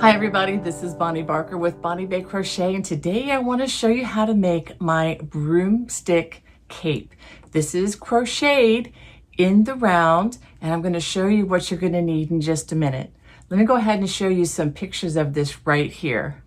Hi everybody, this is Bonnie Barker with Bonnie Bay Crochet, and today I want to show you how to make my broomstick cape. This is crocheted in the round, and I'm going to show you what you're going to need in just a minute. Let me go ahead and show you some pictures of this right here.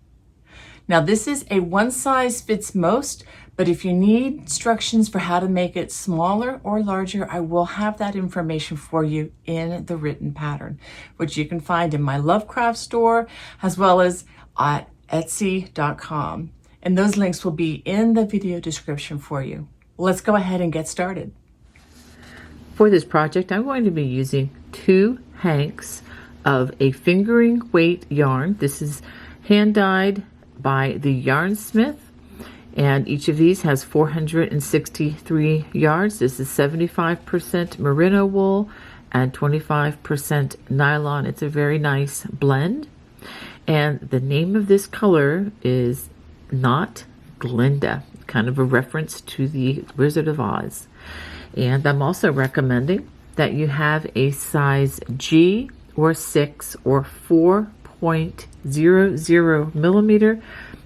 Now this is a one size fits most, but if you need instructions for how to make it smaller or larger, I will have that information for you in the written pattern, which you can find in my Lovecraft store as well as at Etsy.com. And those links will be in the video description for you. Let's go ahead and get started. For this project, I'm going to be using 2 hanks of a fingering weight yarn. This is hand dyed by the Yarnsmith, and each of these has 463 yards. This is 75% merino wool and 25% nylon. It's a very nice blend, and the name of this color is not Glinda, kind of a reference to the Wizard of Oz. And I'm also recommending that you have a size G or 6 or 4.00 millimeter,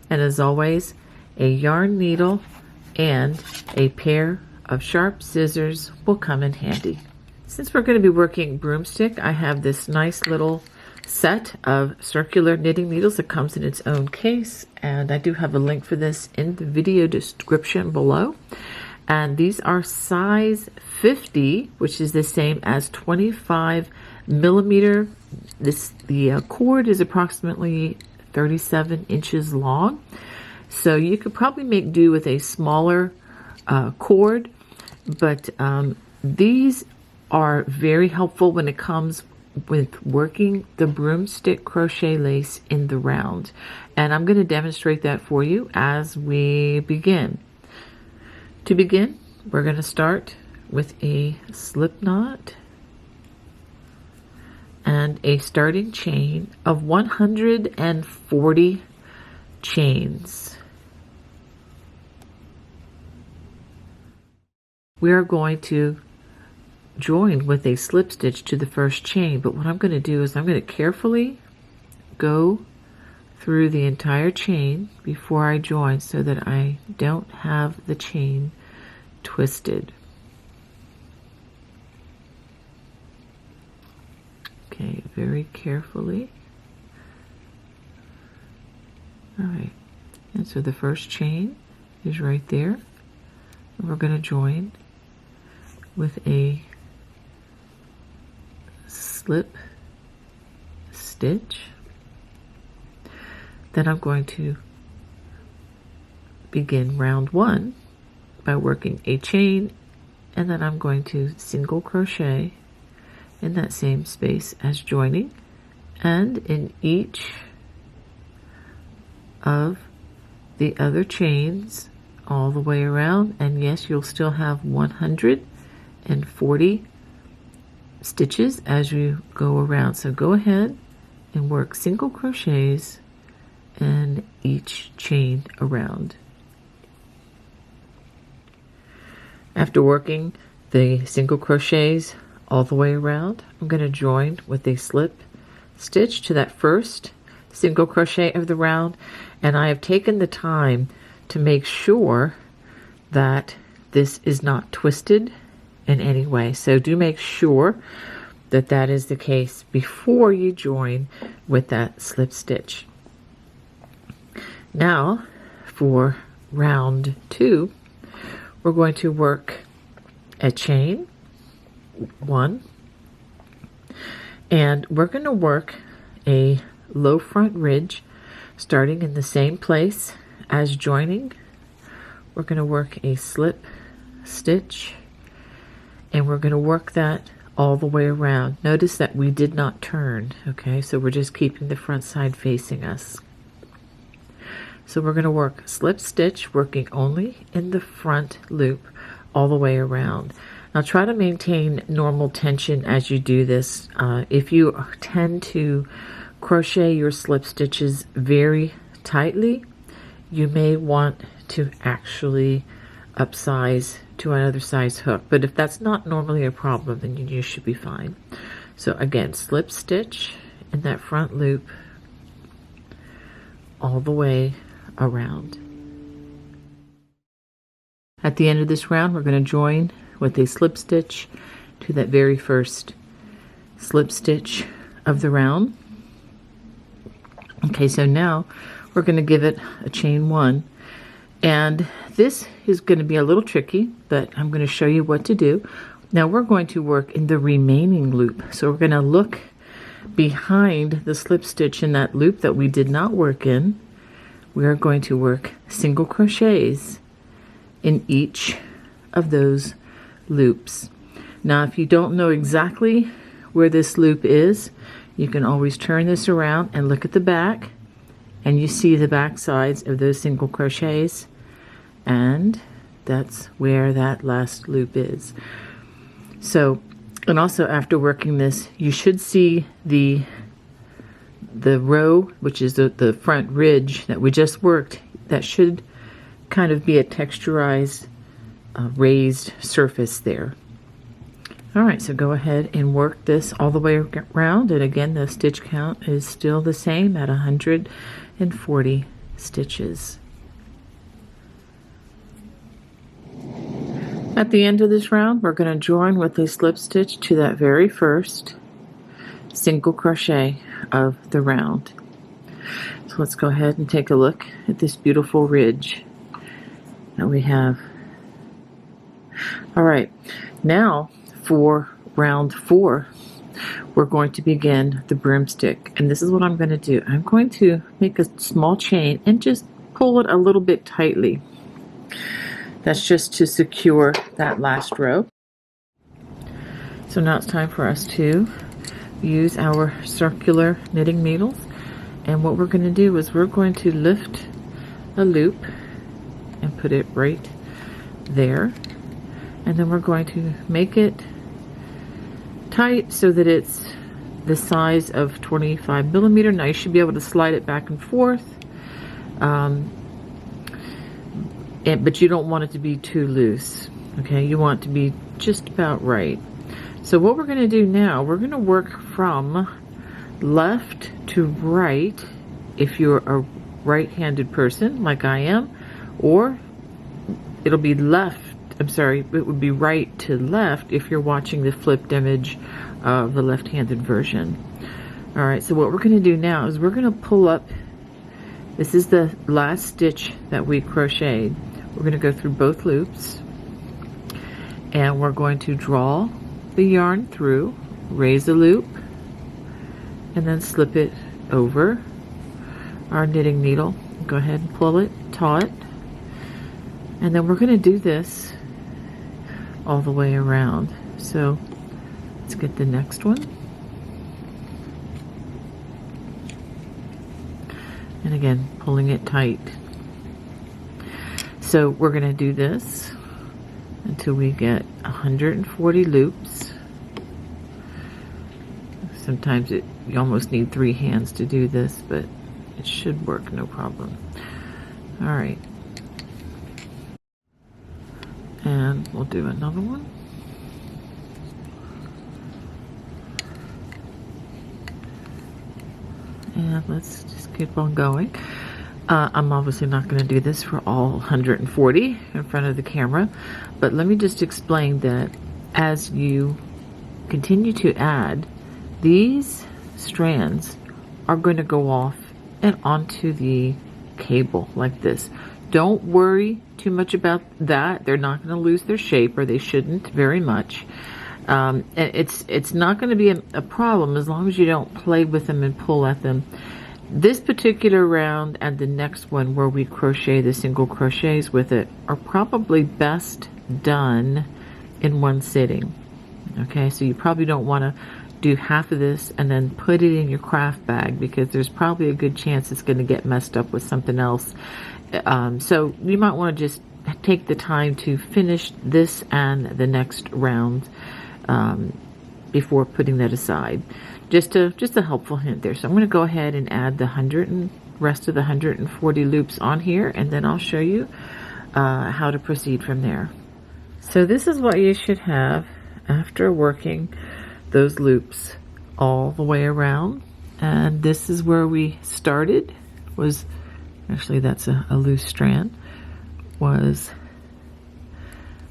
and as always, a yarn needle and a pair of sharp scissors will come in handy. Since we're going to be working broomstick, I have this nice little set of circular knitting needles that comes in its own case, and I do have a link for this in the video description below. And these are size 50, which is the same as 25 millimeter. The cord is approximately 37 inches long, so you could probably make do with a smaller cord, but these are very helpful when it comes with working the broomstick crochet lace in the round, and I'm going to demonstrate that for you as we begin. To begin, we're going to start with a slip knot and a starting chain of 140 chains. We are going to join with a slip stitch to the first chain, but what I'm going to do is I'm going to carefully go through the entire chain before I join so that I don't have the chain twisted. Okay, very carefully. All right, and so the first chain is right there, and we're going to join with a slip stitch. Then I'm going to begin round 1 by working a chain, and then I'm going to single crochet in that same space as joining, and in each of the other chains all the way around, and yes, you'll still have 140 stitches as you go around. So go ahead and work single crochets in each chain around. After working the single crochets all the way around, I'm going to join with a slip stitch to that first single crochet of the round, and I have taken the time to make sure that this is not twisted in any way. So do make sure that that is the case before you join with that slip stitch. Now for round 2, we're going to work a chain 1, and we're going to work a low front ridge starting in the same place as joining. We're going to work a slip stitch, and we're going to work that all the way around. Notice that we did not turn, okay, so we're just keeping the front side facing us. So we're going to work slip stitch, working only in the front loop all the way around. Now try to maintain normal tension as you do this. If you tend to crochet your slip stitches very tightly, you may want to actually upsize to another size hook. But if that's not normally a problem, then you should be fine. So again, slip stitch in that front loop all the way around. At the end of this round, we're going to join with a slip stitch to that very first slip stitch of the round. Okay, so now we're going to give it a chain 1, and this is going to be a little tricky, but I'm going to show you what to do. Now we're going to work in the remaining loop, so we're going to look behind the slip stitch in that loop that we did not work in. We are going to work single crochets in each of those loops. Now if you don't know exactly where this loop is, you can always turn this around and look at the back, and you see the back sides of those single crochets, and that's where that last loop is. So, and also after working this, you should see the row, which is the front ridge that we just worked, that should kind of be a texturized raised surface there. All right, so go ahead and work this all the way around, and again the stitch count is still the same at 140 stitches. At the end of this round, we're going to join with a slip stitch to that very first single crochet of the round. So let's go ahead and take a look at this beautiful ridge that we have. All right, now for round 4, we're going to begin the broomstick, and this is what I'm going to do. I'm going to make a small chain and just pull it a little bit tightly. That's just to secure that last row. So now it's time for us to use our circular knitting needles, and what we're going to do is we're going to lift a loop and put it right there, and then we're going to make it tight so that it's the size of 25 millimeter. Now you should be able to slide it back and forth, but you don't want it to be too loose. Okay, you want it to be just about right. So what we're going to do now, we're going to work from left to right if you're a right-handed person like I am, or it'll be left, it would be right to left if you're watching the flipped image of the left-handed version. All right, so what we're going to do now is we're going to pull up, this is the last stitch that we crocheted. We're going to go through both loops, and we're going to draw the yarn through, raise a loop, and then slip it over our knitting needle. Go ahead and pull it taut, and then we're going to do this all the way around. So let's get the next one, and again pulling it tight. So we're going to do this until we get 140 loops. Sometimes you almost need 3 hands to do this, but it should work no problem. All right, and we'll do another one. And let's just keep on going. I'm obviously not going to do this for all 140 in front of the camera, but let me just explain that as you continue to add, these strands are going to go off and onto the cable like this. Don't worry too much about that. They're not going to lose their shape, or they shouldn't very much. It's not going to be a problem as long as you don't play with them and pull at them. This particular round and the next one where we crochet the single crochets with it are probably best done in one sitting. Okay, so you probably don't want to do half of this and then put it in your craft bag, because there's probably a good chance it's going to get messed up with something else. So you might want to just take the time to finish this and the next round before putting that aside. Just a helpful hint there. So I'm going to go ahead and add the rest of the 140 loops on here, and then I'll show you how to proceed from there. So this is what you should have after working those loops all the way around, and this is where we started, was actually that's a loose strand, was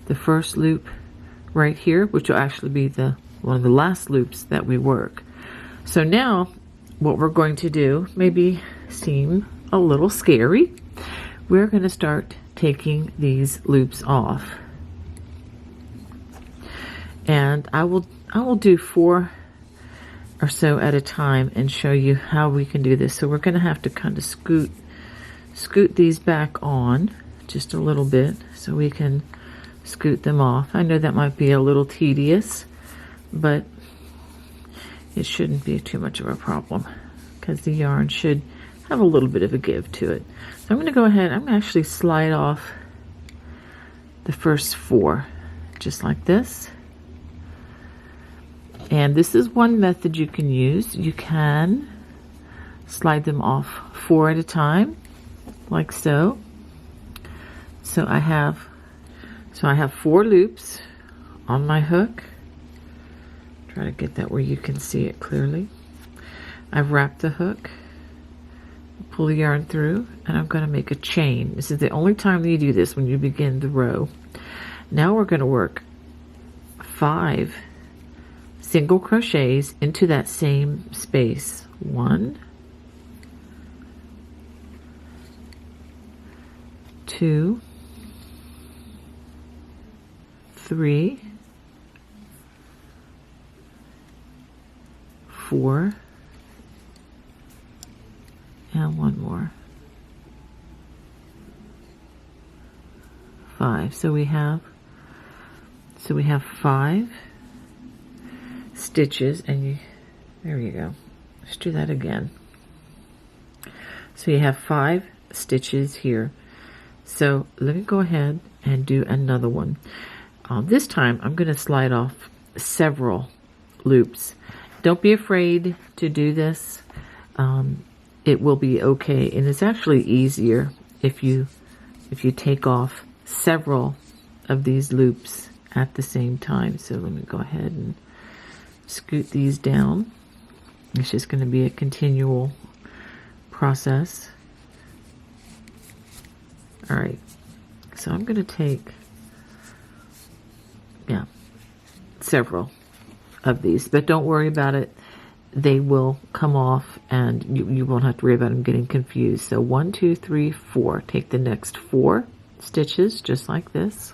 the first loop right here, which will actually be one of the last loops that we work. So now what we're going to do, maybe seem a little scary, we're going to start taking these loops off. And I will do 4 or so at a time and show you how we can do this. So we're going to have to kind of scoot these back on just a little bit so we can scoot them off. I know that might be a little tedious, but it shouldn't be too much of a problem because the yarn should have a little bit of a give to it. So I'm going to go ahead, I'm going to actually slide off the first 4 just like this. And this is one method you can use. You can slide them off 4 at a time, like so. So I have 4 loops on my hook. Try to get that where you can see it clearly. I've wrapped the hook, pull the yarn through, and I'm going to make a chain. This is the only time that you do this, when you begin the row. Now we're going to work 5 single crochets into that same space. 1, 2, 3, 4, and 1 more. 5. So we have 5 stitches, and there you go. Let's do that again. So you have 5 stitches here. So let me go ahead and do another one. This time I'm going to slide off several loops. Don't be afraid to do this. It will be okay, and it's actually easier if you take off several of these loops at the same time. So let me go ahead and scoot these down. It's just going to be a continual process. All right, so I'm going to take several of these, but don't worry about it. They will come off, and you won't have to worry about them getting confused. So 1, 2, 3, 4. Take the next 4 stitches just like this.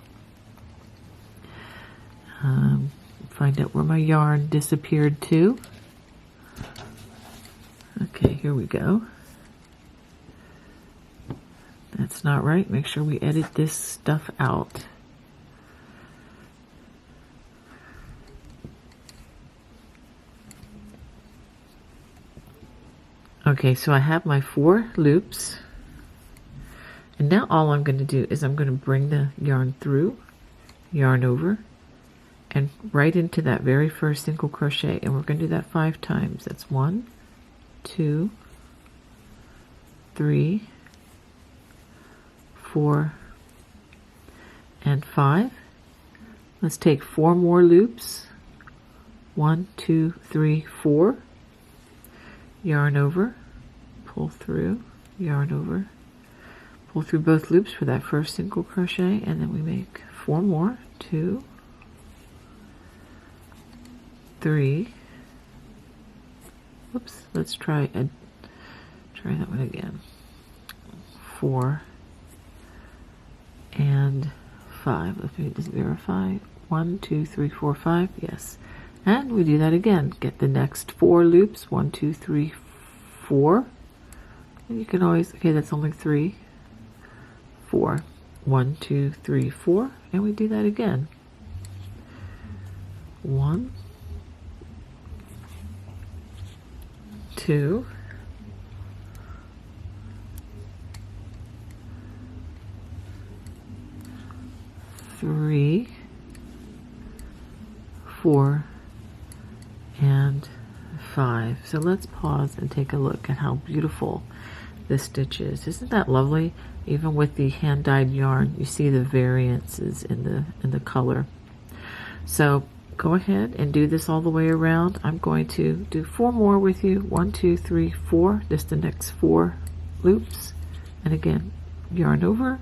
Find out where my yarn disappeared to. Okay, here we go. That's not right. Make sure we edit this stuff out. Okay, so I have my 4 loops. And now all I'm going to do is I'm going to bring the yarn through, yarn over, and right into that very first single crochet, and we're going to do that 5 times. That's 1, 2, 3, 4, and 5. Let's take 4 more loops. 1, 2, 3, 4. Yarn over, pull through, yarn over, pull through both loops for that first single crochet, and then we make 4 more. 2, 3. Whoops, let's try that one again. 4 and 5. Let me just verify. 1, 2, 3, 4, 5. Yes. And we do that again. Get the next 4 loops. 1, 2, 3, 4. And you can always, okay, that's only 3, 4. 1, 2, 3, 4. And we do that again. 1, 2, 3, 4, and 5. So let's pause and take a look at how beautiful this stitch is. Isn't that lovely? Even with the hand-dyed yarn, you see the variances in the color. So go ahead and do this all the way around. I'm going to do 4 more with you. 1, 2, 3, 4. Just the next 4 loops, and again, yarn over,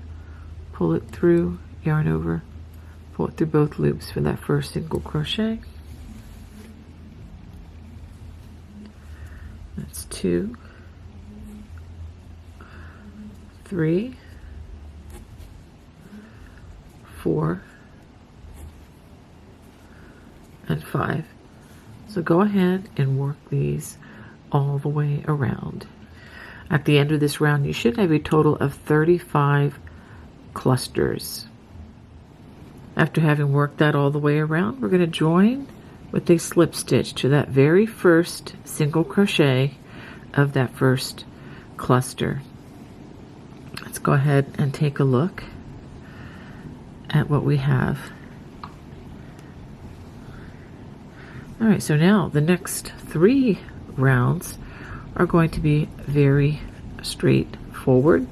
pull it through, yarn over, pull it through both loops for that first single crochet. That's 2, 3, 4, and 5. So go ahead and work these all the way around. At the end of this round, you should have a total of 35 clusters. After having worked that all the way around, we're going to join with a slip stitch to that very first single crochet of that first cluster. Let's go ahead and take a look at what we have. All right, so now the next 3 rounds are going to be very straightforward.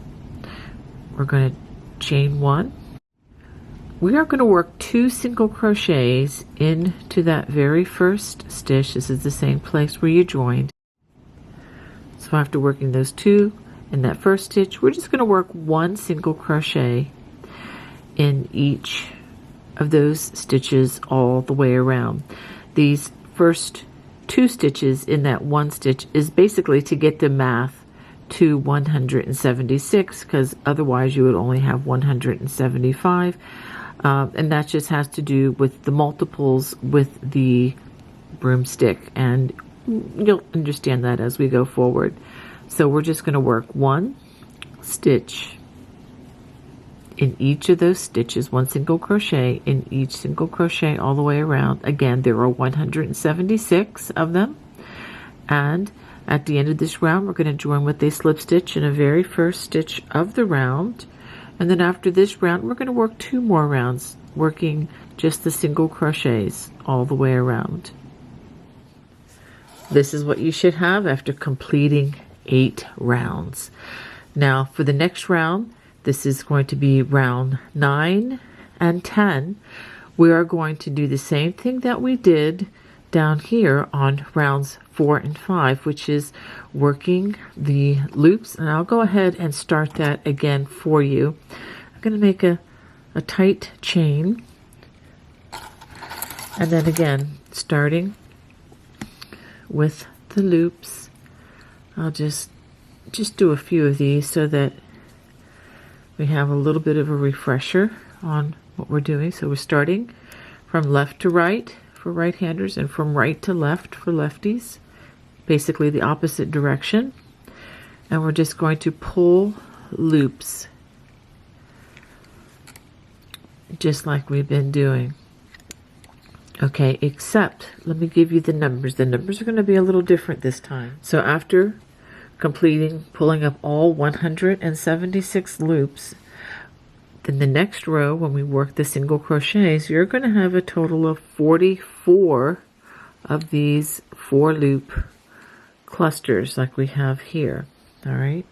We're going to chain 1. We are going to work 2 single crochets into that very first stitch. This is the same place where you joined. So after working those 2 in that first stitch, we're just going to work 1 single crochet in each of those stitches all the way around. These first 2 stitches in that 1 stitch is basically to get the math to 176, because otherwise you would only have 175. And that just has to do with the multiples with the broomstick, and you'll understand that as we go forward. So we're just going to work 1 stitch in each of those stitches, 1 single crochet in each single crochet all the way around. Again, there are 176 of them, and at the end of this round we're going to join with a slip stitch in a very first stitch of the round. And then after this round, we're going to work 2 more rounds, working just the single crochets all the way around. This is what you should have after completing 8 rounds. Now for the next round, this is going to be round 9 and 10. We are going to do the same thing that we did down here on rounds 4 and 5, which is working the loops. And I'll go ahead and start that again for you. I'm going to make a tight chain, and then again starting with the loops. I'll just do a few of these so that we have a little bit of a refresher on what we're doing. So we're starting from left to right for right-handers and from right to left for lefties, basically the opposite direction. And we're just going to pull loops just like we've been doing. Okay, except let me give you the numbers. The numbers are going to be a little different this time. So after completing pulling up all 176 loops, then the next row, when we work the single crochets, you're going to have a total of 44 of these 4 loop clusters like we have here. All right,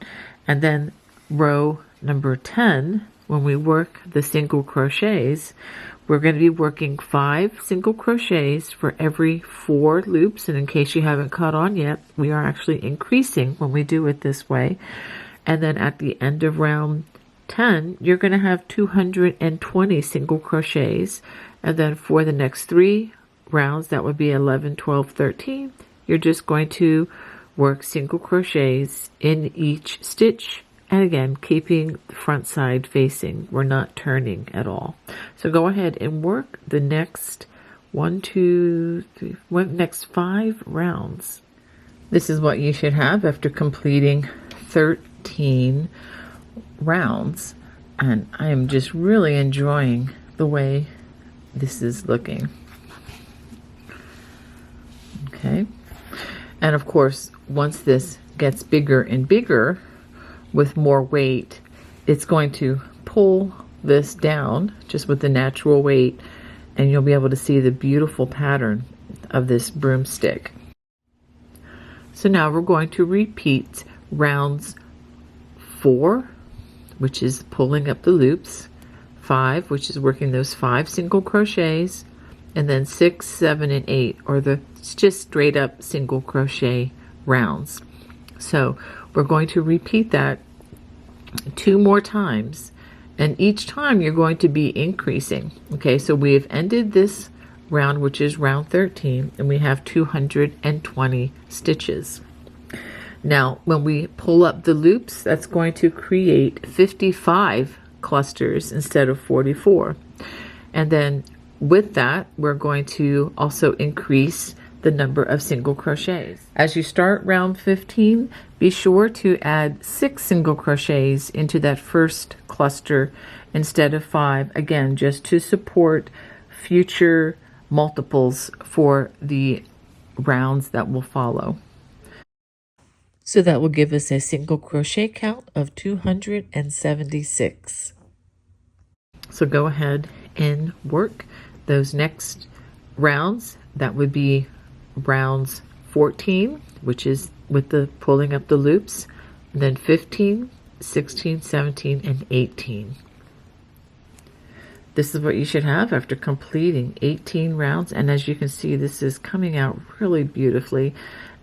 and then row number 10, when we work the single crochets, we're going to be working 5 single crochets for every 4 loops. And in case you haven't caught on yet, we are actually increasing when we do it this way. And then at the end of round 10, you're going to have 220 single crochets. And then for the next 3 rounds, that would be 11, 12, 13, you're just going to work single crochets in each stitch, and again keeping the front side facing. We're not turning at all. So go ahead and work the next next 5 rounds. This is what you should have after completing 13 rounds, and I am just really enjoying the way this is looking. Okay, and of course once this gets bigger and bigger with more weight, it's going to pull this down just with the natural weight, and you'll be able to see the beautiful pattern of this broomstick. So now we're going to repeat rounds 4, which is pulling up the loops, 5, which is working those 5 single crochets, and then 6, 7, and 8, or the just straight up single crochet rounds. So we're going to repeat that 2 more times, and each time you're going to be increasing. Okay, so we have ended this round, which is round 13, and we have 220 stitches. Now when we pull up the loops, that's going to create 55 clusters instead of 44. And then with that, we're going to also increase the number of single crochets. As you start round 15, be sure to add 6 single crochets into that first cluster instead of 5, again, just to support future multiples for the rounds that will follow. So that will give us a single crochet count of 276. So go ahead and work those next rounds. That would be rounds 14, which is with the pulling up the loops, and then 15, 16, 17, and 18. This is what you should have after completing 18 rounds, and as you can see, this is coming out really beautifully,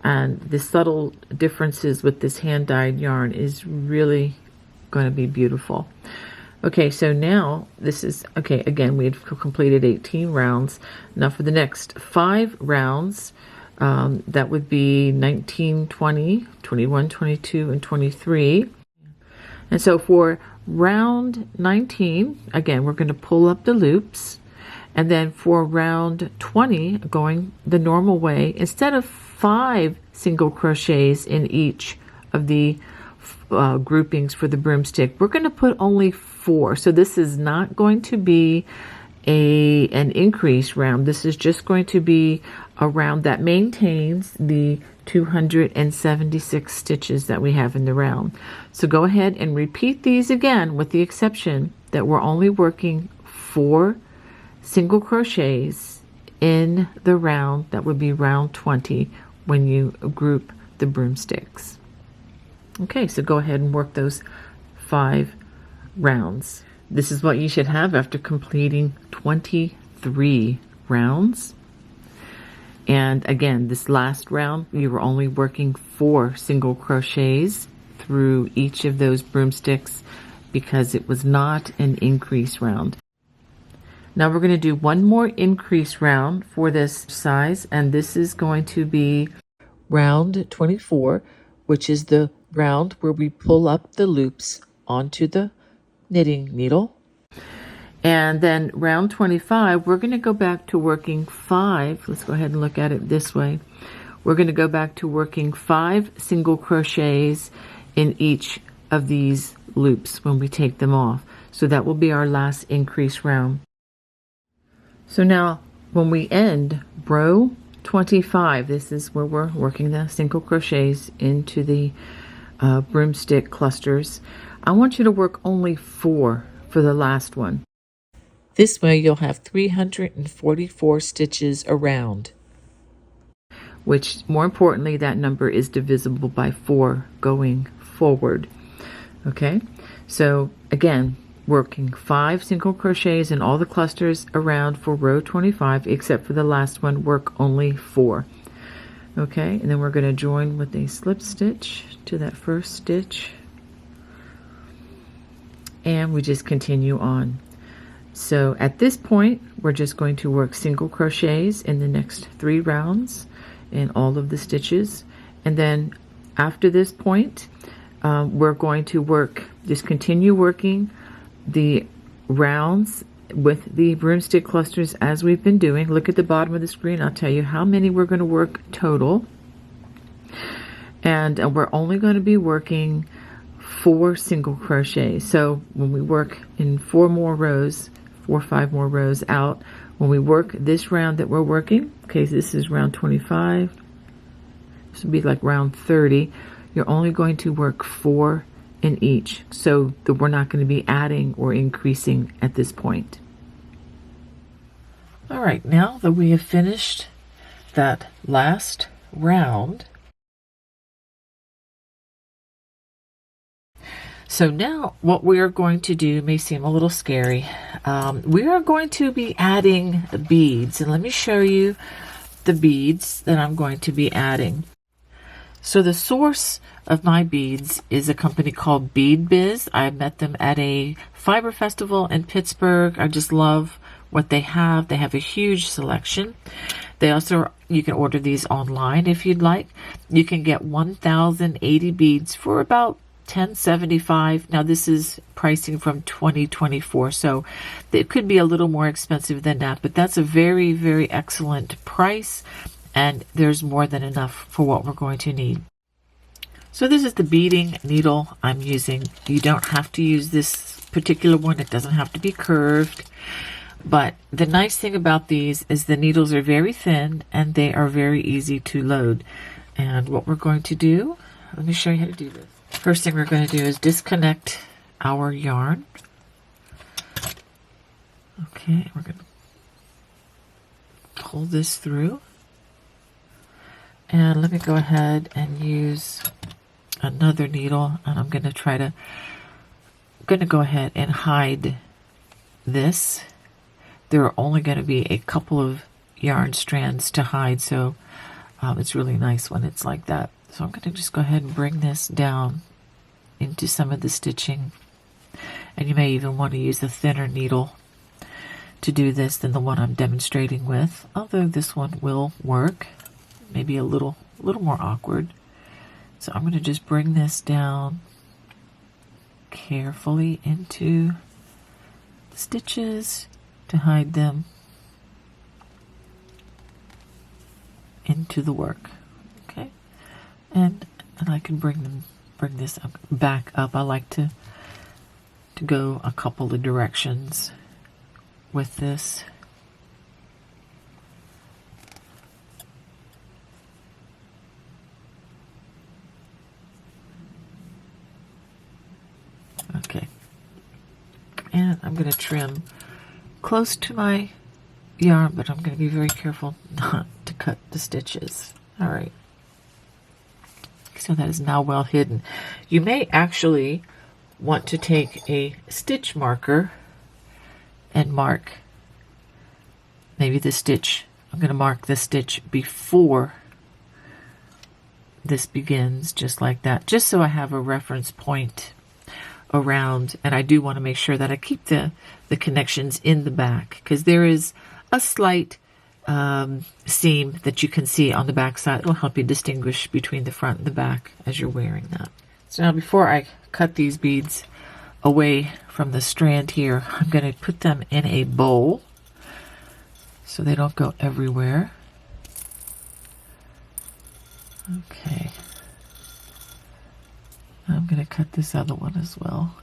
and the subtle differences with this hand-dyed yarn is really going to be beautiful. Okay, so now this is, okay, again, we've completed 18 rounds. Now for the next 5 rounds, that would be 19, 20, 21, 22, and 23. And so for round 19, again, we're going to pull up the loops. And then for round 20, going the normal way, instead of 5 single crochets in each of the groupings for the broomstick, we're going to put only 4. So this is not going to be an increase round. This is just going to be a round that maintains the 276 stitches that we have in the round. So go ahead and repeat these again, with the exception that we're only working 4 single crochets in the round that would be round 20 when you group the broomsticks. Okay, so go ahead and work those 5 rounds. This is what you should have after completing 23 rounds. And again, this last round, you were only working 4 single crochets through each of those broomsticks because it was not an increase round. Now we're going to do one more increase round for this size, and this is going to be round 24, which is the round where we pull up the loops onto the knitting needle. And then round 25, we're going to go back to working 5. Let's go ahead and look at it this way. We're going to go back to working 5 single crochets in each of these loops when we take them off. So that will be our last increase round. So now when we end row 25, this is where we're working the single crochets into the broomstick clusters. I want you to work only 4 for the last one. This way you'll have 344 stitches around, which more importantly, that number is divisible by 4 going forward. Okay, so again, working 5 single crochets in all the clusters around for row 25, except for the last one, work only 4. Okay, and then we're going to join with a slip stitch to that first stitch, and we just continue on. So at this point, we're just going to work single crochets in the next 3 rounds in all of the stitches, and then after this point, we're going to just continue working the rounds with the broomstick clusters as we've been doing. Look at the bottom of the screen. I'll tell you how many we're going to work total. And we're only going to be working 4 single crochets. So when we work in 4 or 5 more rows out, when we work this round that we're working, okay, this is round 25. This would be like round 30. You're only going to work 4 in each, so that we're not going to be adding or increasing at this point. All right, now that we have finished that last round, so now what we are going to do may seem a little scary. We are going to be adding beads, and let me show you the beads that I'm going to be adding. So the source of my beads is a company called Bead Biz. I met them at a fiber festival in Pittsburgh. I just love what they have. They have a huge selection. They also, you can order these online if you'd like. You can get 1,080 beads for about $10.75. Now this is pricing from 2024, so it could be a little more expensive than that, but that's a very, very excellent price, and there's more than enough for what we're going to need. So this is the beading needle I'm using. You don't have to use this particular one. It doesn't have to be curved. But the nice thing about these is the needles are very thin and they are very easy to load. And what we're going to do, let me show you how to do this. First thing we're going to do is disconnect our yarn. Okay, we're going to pull this through. And let me go ahead and use another needle, and I'm going to go ahead and hide this. There are only going to be a couple of yarn strands to hide, so it's really nice when it's like that. So I'm going to just go ahead and bring this down into some of the stitching. And you may even want to use a thinner needle to do this than the one I'm demonstrating with, although this one will work. Maybe a little more awkward. So I'm going to just bring this down carefully into the stitches to hide them into the work. Okay, and I can bring this up, back up. I like to go a couple of directions with this. Okay, and I'm going to trim close to my yarn, but I'm going to be very careful not to cut the stitches. All right, so that is now well hidden. You may actually want to take a stitch marker and mark maybe the stitch. I'm going to mark the stitch before this begins, just like that, just so I have a reference point around. And I do want to make sure that I keep the connections in the back, because there is a slight seam that you can see on the back side. It will help you distinguish between the front and the back as you're wearing that. So now before I cut these beads away from the strand here, I'm going to put them in a bowl so they don't go everywhere. Okay. I'm going to cut this other one as well.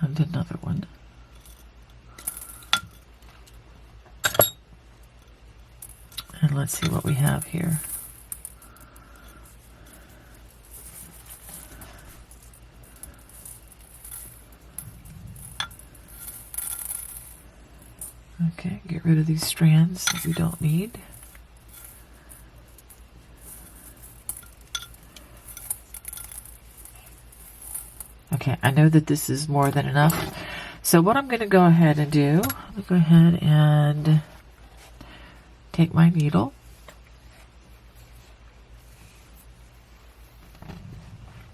And another one. And let's see what we have here. Okay, get rid of these strands that we don't need. Okay, I know that this is more than enough. So what I'm going to go ahead and do, I'm going to go ahead and take my needle.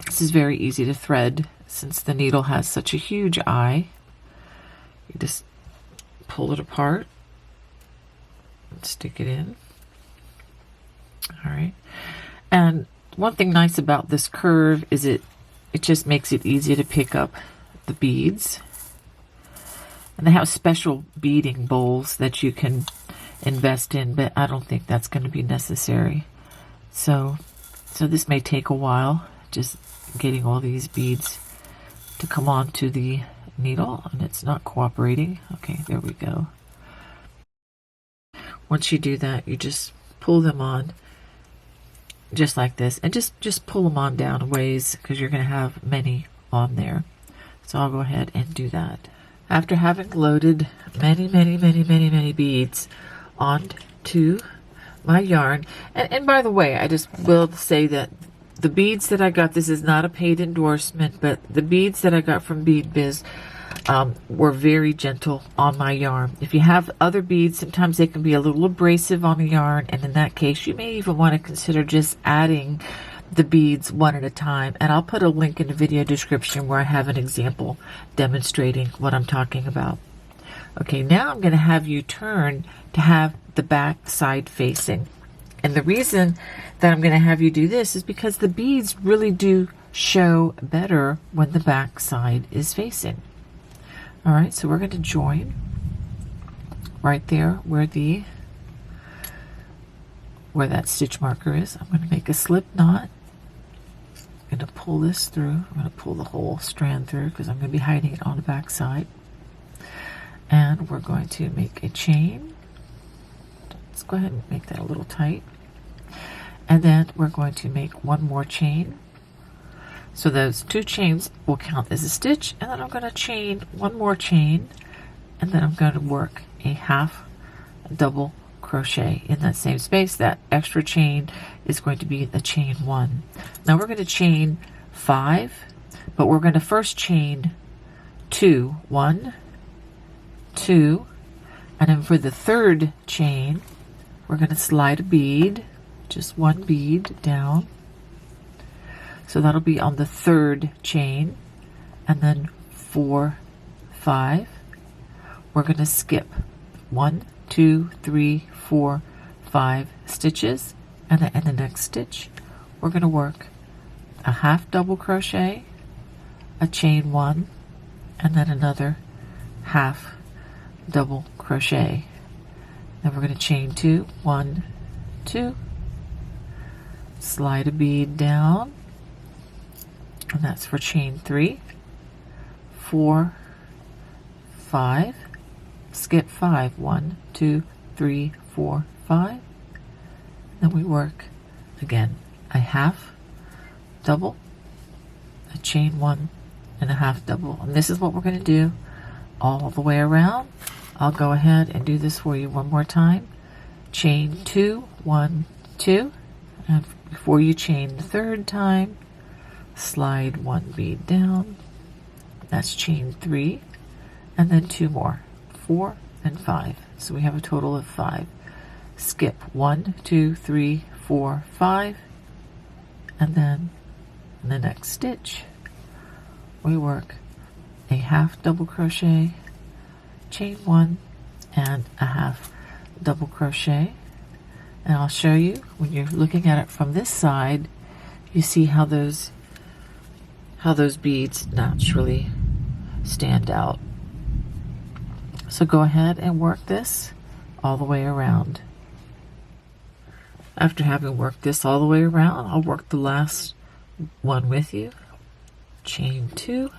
This is very easy to thread since the needle has such a huge eye. You just pull it apart and stick it in. All right. And one thing nice about this curve is it just makes it easy to pick up the beads. And they have special beading bowls that you can invest in, but I don't think that's going to be necessary. So this may take a while, just getting all these beads to come onto the needle, and it's not cooperating. Okay, there we go. Once you do that, you just pull them on just like this, and just pull them on down a ways, because you're going to have many on there. So I'll go ahead and do that. After having loaded many beads onto my yarn, and by the way, I just will say that the beads that I got, this is not a paid endorsement, but the beads that I got from Bead Biz, were very gentle on my yarn. If you have other beads, sometimes they can be a little abrasive on the yarn, and in that case you may even want to consider just adding the beads one at a time. And I'll put a link in the video description where I have an example demonstrating what I'm talking about. Okay, now I'm going to have you turn to have the back side facing. And the reason that I'm going to have you do this is because the beads really do show better when the back side is facing. All right, so we're going to join right there where that stitch marker is. I'm going to make a slip knot. I'm going to pull this through. I'm going to pull the whole strand through because I'm going to be hiding it on the back side. And we're going to make a chain. Let's go ahead and make that a little tight. And then we're going to make one more chain. So those 2 chains will count as a stitch, and then I'm going to chain one more chain, and then I'm going to work a half double crochet in that same space. That extra chain is going to be the chain 1. Now we're going to chain 5, but we're going to first chain 2, 1, 2, and then for the third chain, we're going to slide a bead, just 1 bead down. So that'll be on the third chain, and then 4, 5. We're going to skip 1, 2, 3, 4, 5 stitches, and then in the next stitch, we're going to work a half double crochet, a chain 1, and then another half double crochet. Then we're going to chain 2, 1, 2, slide a bead down. And that's for chain 3, 4, 5, skip 5, 1, 2, 3, 4, 5. Then we work again a half double, a chain 1, and a half double. And this is what we're going to do all the way around. I'll go ahead and do this for you one more time. Chain 2, 1, 2, and before you chain the third time, slide 1 bead down. That's chain 3, and then 2 more, 4 and 5. So we have a total of 5. Skip 1, 2, 3, 4, 5, and then in the next stitch we work a half double crochet, chain 1, and a half double crochet. And I'll show you when you're looking at it from this side, you see how those beads naturally stand out. So go ahead and work this all the way around. After having worked this all the way around, I'll work the last one with you. Chain 2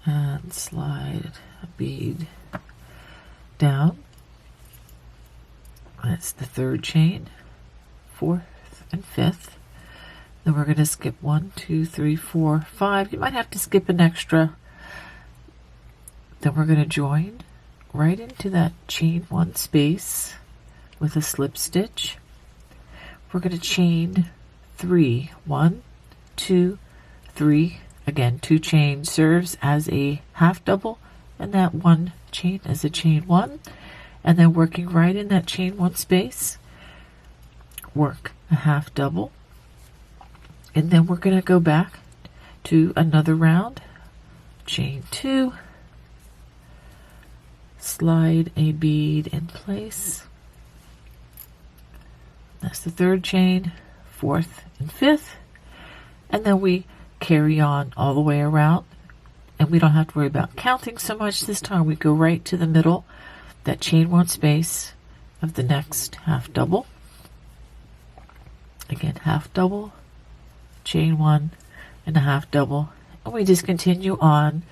and slide a bead down. That's the third chain, 4th and 5th. Then we're going to skip 1, 2, 3, 4, 5. You might have to skip an extra. Then we're going to join right into that chain 1 space with a slip stitch. We're going to chain 3, 1, 2, 3. Again, 2 chains serves as a half double, and that 1 chain as a chain 1. And then working right in that chain 1 space, work a half double. And then we're going to go back to another round, chain 2, slide a bead in place. That's the third chain, 4th and 5th, and then we carry on all the way around, and we don't have to worry about counting so much this time. We go right to the middle, that chain 1 space of the next half double. Again, half double, chain 1, and a half double, and we just continue on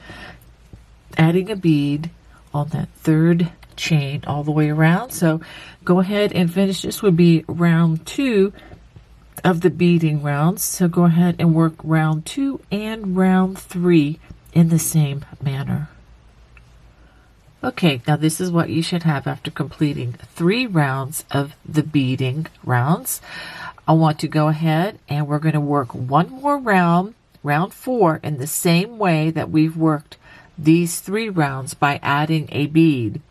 adding a bead on that third chain all the way around. So go ahead and finish. This would be round 2 of the beading rounds. So go ahead and work round 2 and round 3 in the same manner. Okay, now this is what you should have after completing 3 rounds of the beading rounds. I want to go ahead and we're going to work one more round, round 4, in the same way that we've worked these 3 rounds by adding a bead.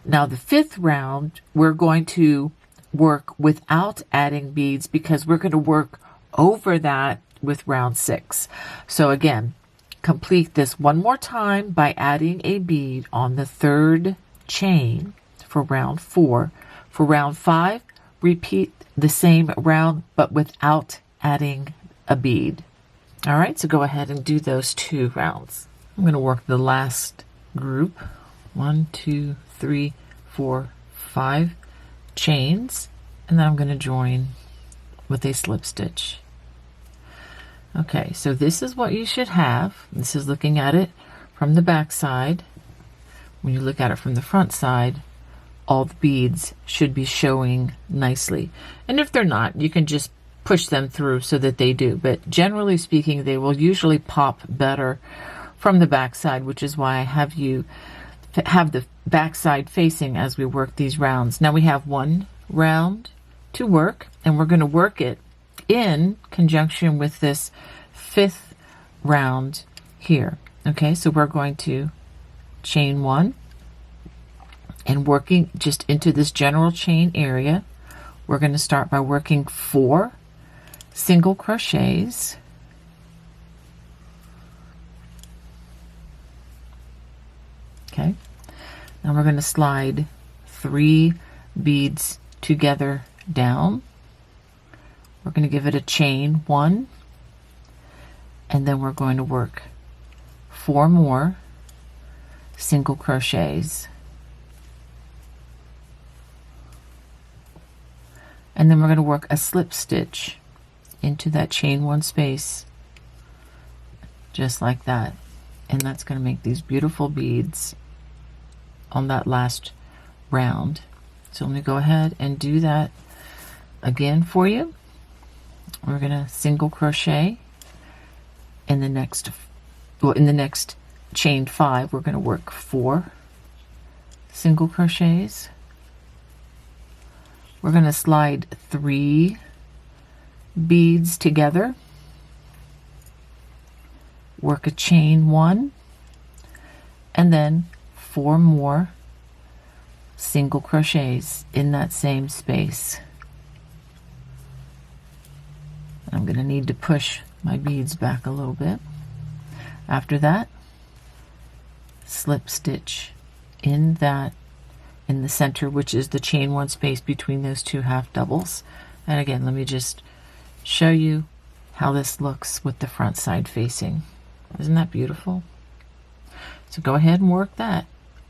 Now the 5th round, we're going to work without adding beads because we're going to work over that with round 6. So again, complete this one more time by adding a bead on the 3rd chain for round 4. For round 5, repeat the same round but without adding a bead. All right, so go ahead and do those 2 rounds. I'm going to work the last group. 1, 2, 3, 4, 5 chains, and then I'm going to join with a slip stitch. Okay, so this is what you should have. This is looking at it from the back side. When you look at it from the front side, all the beads should be showing nicely. And if they're not, you can just push them through so that they do. But generally speaking, they will usually pop better from the back side, which is why I have you have the back side facing as we work these rounds. Now we have 1 round to work, and we're going to work it in conjunction with this 5th round here. Okay, so we're going to chain 1 and working just into this general chain area. We're going to start by working 4 single crochets. Okay, now we're going to slide 3 beads together down. We're going to give it a chain 1, and then we're going to work 4 more single crochets. And then we're going to work a slip stitch into that chain 1 space, just like that. And that's going to make these beautiful beads on that last round. So let me go ahead and do that again for you. We're going to single crochet in the next, in the next chain 5, we're going to work 4 single crochets. We're going to slide 3 beads together, work a chain 1, and then 4 more single crochets in that same space. I'm going to need to push my beads back a little bit. After that, slip stitch in that, in the center, which is the chain 1 space between those 2 half doubles. And again, let me just show you how this looks with the front side facing. Isn't that beautiful? So go ahead and work that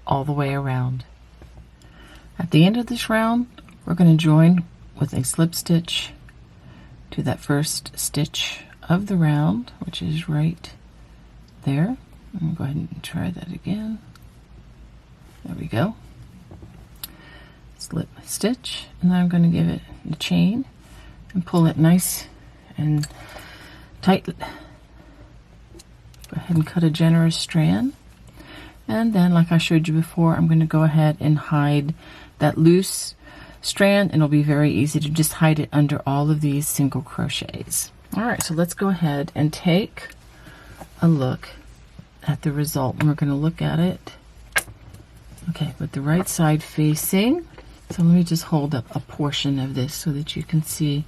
all the way around. At the end of this round, we're going to join with a slip stitch to that first stitch of the round, which is right there. I'm going to go ahead and try that again. There we go. Slip stitch, and then I'm going to give it a chain and pull it nice and tight. Go ahead and cut a generous strand, and then, like I showed you before, I'm going to go ahead and hide that loose strand, and it'll be very easy to just hide it under all of these single crochets. All right, so let's go ahead and take a look at the result, and we're going to look at it, okay, with the right side facing. So let me just hold up a portion of this so that you can see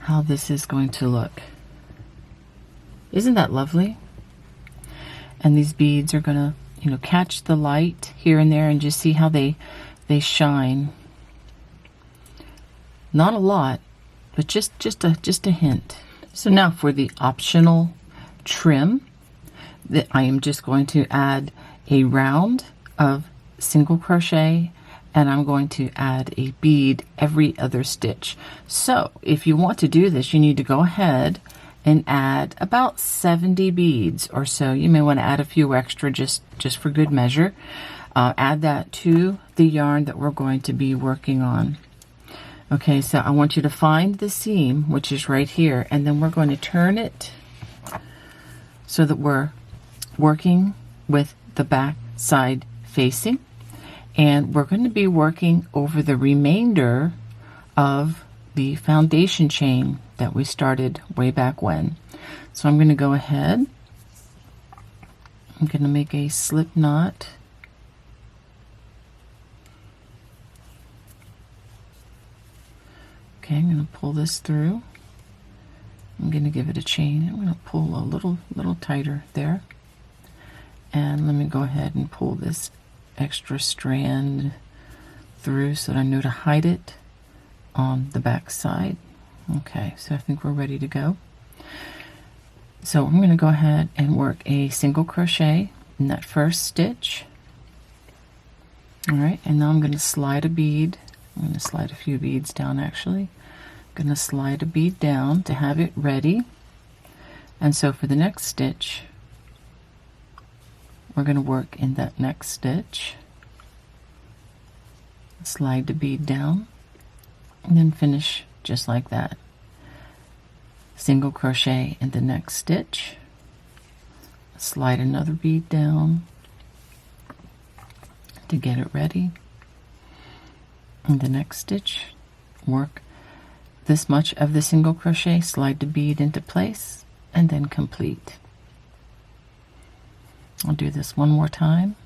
how this is going to look. Isn't that lovely? And these beads are going to, catch the light here and there, and just see how they shine. Not a lot, but just a hint. So now for the optional trim, that I am just going to add a round of single crochet, and I'm going to add a bead every other stitch. So if you want to do this, you need to go ahead and add about 70 beads or so. You may want to add a few extra just for good measure. Add that to the yarn that we're going to be working on. Okay, so I want you to find the seam, which is right here, and then we're going to turn it so that we're working with the back side facing, and we're going to be working over the remainder of the foundation chain that we started way back when. So I'm going to go ahead I'm going to make a slip knot. Okay, I'm going to pull this through. I'm going to give it a chain. I'm going to pull a little tighter there. And let me go ahead and pull this extra strand through so that I know to hide it on the back side. Okay, so I think we're ready to go. So I'm going to go ahead and work a single crochet in that first stitch. All right, and now I'm going to slide a bead. I'm going to slide a few beads down actually. I'm going to slide a bead down to have it ready. And so for the next stitch, we're going to work in that next stitch. Slide the bead down and then finish just like that. Single crochet in the next stitch, slide another bead down to get it ready. In the next stitch, work this much of the single crochet, slide the bead into place, and then complete. I'll do this one more time.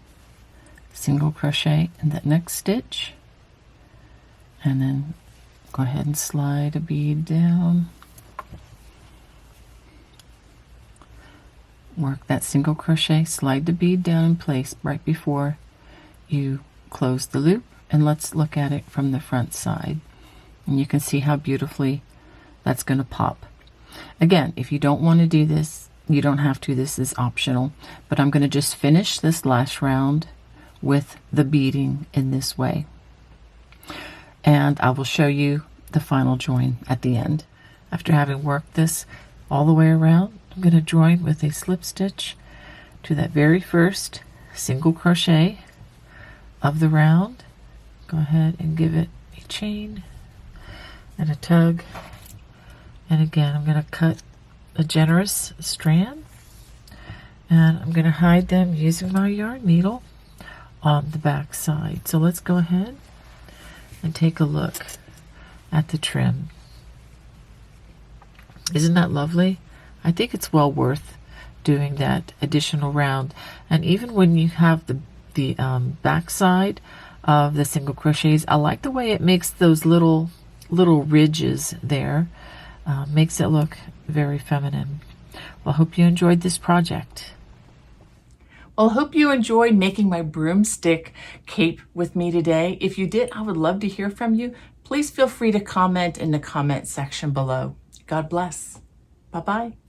Single crochet in that next stitch, and then go ahead and slide a bead down. Work that single crochet, slide the bead down in place right before you close the loop, and let's look at it from the front side. And you can see how beautifully that's going to pop. Again, if you don't want to do this, you don't have to. This is optional. But I'm going to just finish this last round with the beading in this way. And I will show you the final join at the end. After having worked this all the way around, I'm going to join with a slip stitch to that very first single crochet of the round. Go ahead and give it a chain and a tug. And again, I'm going to cut a generous strand, and I'm going to hide them using my yarn needle on the back side. So let's go ahead and take a look at the trim. Isn't that lovely? I think it's well worth doing that additional round. And even when you have the back side of the single crochets, I like the way it makes those little ridges there. Makes it look very feminine. Well, I hope you enjoyed this project. Well, I hope you enjoyed making my broomstick cape with me today. If you did, I would love to hear from you. Please feel free to comment in the comment section below. God bless. Bye-bye.